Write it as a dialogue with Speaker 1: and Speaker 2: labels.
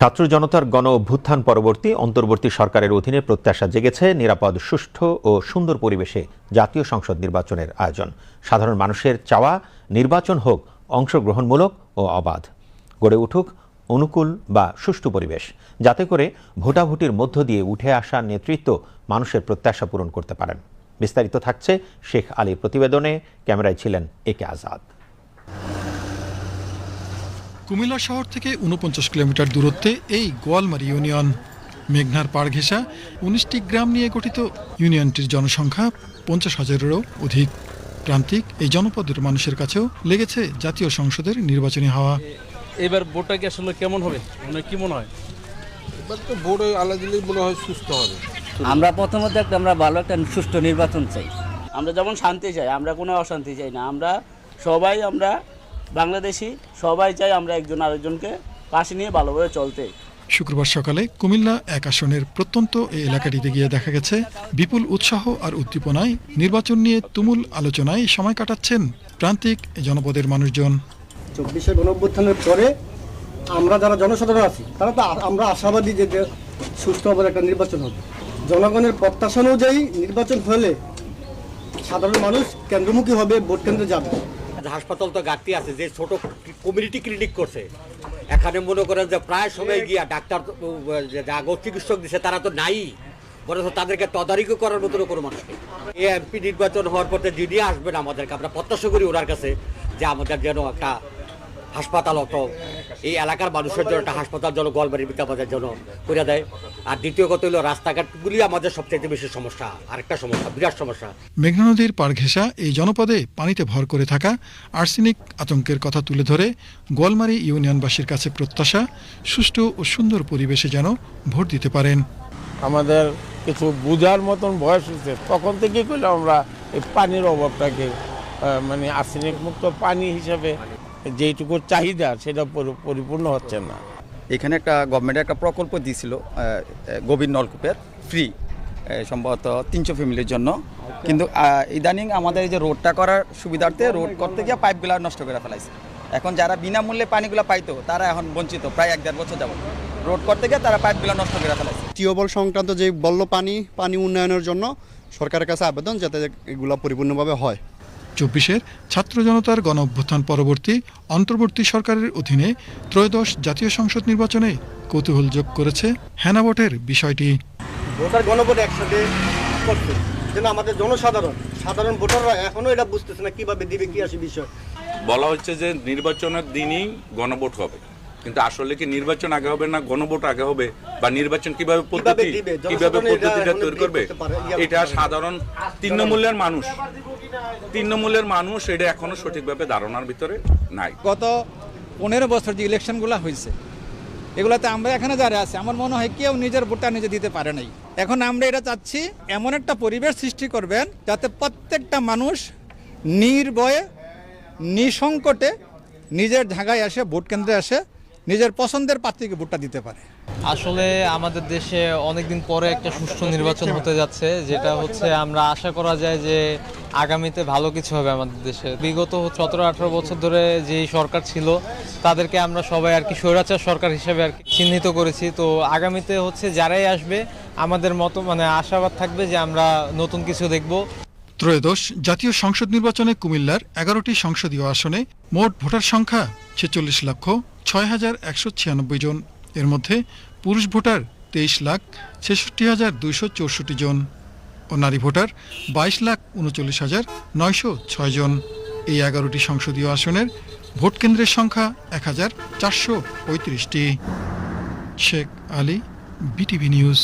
Speaker 1: ছাত্র জনতার গণ অভ্যুত্থান পরবর্তী অন্তর্বর্তী সরকারের অধীনে প্রত্যাশা জেগেছে নিরাপদ, সুষ্ঠু ও সুন্দর পরিবেশে জাতীয় সংসদ নির্বাচনের আয়োজন। সাধারণ মানুষের চাওয়া নির্বাচন হোক অংশগ্রহণমূলক ও অবাধ, গড়ে উঠুক অনুকূল বা সুষ্ঠু পরিবেশ, যাতে করে ভোটাভুটির মধ্য দিয়ে উঠে আসা নেতৃত্ব মানুষের প্রত্যাশা পূরণ করতে পারেন। বিস্তারিত থাকছে শেখ আলীর প্রতিবেদনে। ক্যামেরায় ছিলেন একে আজাদ।
Speaker 2: কুমিল্লা শহর থেকে ৪৯ কিলোমিটার দূরত্বে এই গোয়ালমারী ইউনিয়ন। মেঘনার পাড় ঘেঁষা ১৯টি গ্রাম নিয়ে গঠিত ইউনিয়নটির জনসংখ্যা ৫০,০০০-এরও অধিক। প্রান্তিক এই জনপদের মানুষের কাছেও লেগেছে জাতীয় সংসদের নির্বাচনী হাওয়া।
Speaker 3: এবার ভোটটা কি আসলে কেমন হবে, কি মনে হয়?
Speaker 4: এবার তো ভোট আল্লাহ দিলেই মনে হয় সুস্থ হবে।
Speaker 5: আমরা প্রথমত আমরা ভালো একটা সুষ্ঠু নির্বাচন চাই।
Speaker 6: আমরা যেমন শান্তি চাই, আমরা কোনো অশান্তি চাই না। আমরা বাংলাদেশি সবাই চাই আমরা একজন আরেকজনকে পাশে নিয়ে ভালোভাবে চলতে।
Speaker 2: শুক্রবার সকালে কুমিল্লা ১ আসনের প্রত্যন্ত এই এলাকাটিতে গিয়ে দেখা গেছে বিপুল উৎসাহ আর উদ্দীপনায় নির্বাচন নিয়ে তুমুল আলোচনায় সময় কাটাচ্ছেন প্রান্তিক জনপদের মানুষজন।
Speaker 7: ২৪শে গণঅভ্যুত্থানের পরে আমরা যারা জনসাধারণ আছি তারা তো আমরা আশাবাদী যে সুষ্ঠুভাবে একটা নির্বাচন হবে। জনগণের প্রত্যাশা অনুযায়ী নির্বাচন হলে সাধারণ মানুষ কেন্দ্রমুখী হবে, ভোট কেন্দ্রে যাবে।
Speaker 8: হাসপাতাল তো ঘাটতি আছে, যে ছোট কমিউনিটি ক্লিনিক করছে এখানে মনে করেন যে প্রায় সময় গিয়া ডাক্তার আগত চিকিৎসক দিচ্ছে তারা তো নাই, বরং তাদেরকে তদারকি করার মতো কোনো মানুষ নেই। এই এমপি নির্বাচন হওয়ার পথে যিনি আসবেন আমাদেরকে আমরা প্রত্যাশা করি ওনার কাছে যে আমাদের যেন একটা হাসপাতাল হতো, এই এলাকার মানুষের জন্য একটা হাসপাতাল যেন গোয়ালমারীর ভিতরে আমাদের জন্য করে দেয়। আর দ্বিতীয় কথা হলো রাস্তাঘাটগুলি আমাদের সবচেয়ে বেশি সমস্যা, আরেকটা সমস্যা, বিরাট সমস্যা।
Speaker 2: মেঘনা নদীর পাড় ঘেঁষা এই জনপদে পানিতে ভর করে থাকা আর্সেনিক আতঙ্কের কথা তুলে ধরে গোয়ালমারী ইউনিয়নবাসীর কাছে প্রত্যাশা সুষ্ঠু ও সুন্দর পরিবেশে যেন ভোট দিতে পারেন।
Speaker 4: আমাদের কিছু বোঝার মতন বয়স হয়েছে, তখন থেকেই করলে আমরা এই পানির অভাবটাকে মানে আর্সেনিক মুক্ত পানি হিসাবে যেইটুকু চাহিদা সেটা পরিপূর্ণ হচ্ছে না।
Speaker 9: এখানে একটা গভর্নমেন্টের একটা প্রকল্প দিয়েছিল গভীর নলকূপের ফ্রি, সম্ভবত ৩০০ ফ্যামিলির জন্য, কিন্তু ইদানিং আমাদের এই যে রোডটা করার সুবিধার্থে রোড করতে গিয়ে পাইপগুলো নষ্ট করে ফেলাইছে। এখন যারা বিনামূল্যে পানিগুলো পাইতো তারা এখন বঞ্চিত, প্রায় ১-১.৫ বছর যাব রোড করতে গিয়ে তারা পাইপগুলো নষ্ট করে ফেলাইছে।
Speaker 10: টিউবওয়েল সংক্রান্ত যে বলল পানি উন্নয়নের জন্য সরকারের কাছে আবেদন যাতে এগুলো পরিপূর্ণভাবে হয়।
Speaker 2: ২৪-এর ছাত্র জনতার গণ অভ্যুত্থান পরবর্তী অন্তর্বর্তী সরকারের অধীনে ত্রয়োদশ জাতীয় সংসদ নির্বাচনে কৌতূহল যোগ করেছে হেনা ভোটের বিষয়টি।
Speaker 7: ভোটার গণভোট একসাথে করছে যেন আমাদের সাধারণ ভোটাররা এখনো এটা বুঝতেছে না কিভাবে দিবে, কি আসে বিষয়।
Speaker 11: বলা হচ্ছে যে নির্বাচনের দিনই গণভোট হবে, কিন্তু আসলে কি নির্বাচন আগে হবে না গণভোট আগে হবে, বা নির্বাচন কিভাবে পদ্ধতিটা তৈরি করবে, এটা সাধারণ তৃণমূলের মানুষ এটা এখনো সঠিকভাবে ধারণার ভিতরে নাই।
Speaker 12: গত ১৫ বছর যে ইলেকশনগুলো হয়েছে এগুলাতে আমরা এখানে যারা আছে আমার মনে হয় কেউ নিজের ভোটটা নিজে দিতে পারে নাই। এখন আমরা এটা চাচ্ছি এমন একটা পরিবেশ সৃষ্টি করবেন যাতে প্রত্যেকটা মানুষ নির্ভয়ে নিঃসংকটে নিজের জায়গায় আসে, ভোট কেন্দ্রে আসে, নিজের পছন্দের প্রার্থীকে ভোটটা দিতে পারে।
Speaker 13: আসলে আমাদের দেশে অনেকদিন পরে একটা সুষ্ঠু নির্বাচন হতে যাচ্ছে, যেটা হচ্ছে আমরা আশা করা যায় যে আগামীতে ভালো কিছু হবে আমাদের দেশে। বিগত 17-18 বছর ধরে যে সরকার ছিল তাদেরকে আমরা সবাই স্বৈরাচার সরকার হিসেবে চিহ্নিত করেছি। তো আগামীতে হচ্ছে যারাই আসবে আমাদের মতো আশাবাদ থাকবে যে আমরা নতুন কিছু দেখব।
Speaker 2: ত্রয়োদশ জাতীয় সংসদ নির্বাচনে কুমিল্লার ১১টি সংসদীয় আসনে মোট ভোটার সংখ্যা ৪৬,০৬,১৯৬ জন। এর মধ্যে পুরুষ ভোটার ২৩,৬৬,২৬৪ জন ও নারী ভোটার ২২,৩৯,৯০৬ জন। এই ১১টি সংসদীয় আসনের ভোট কেন্দ্রের সংখ্যা ১,৪৩৫টি। Sheikh Ali, BTV news.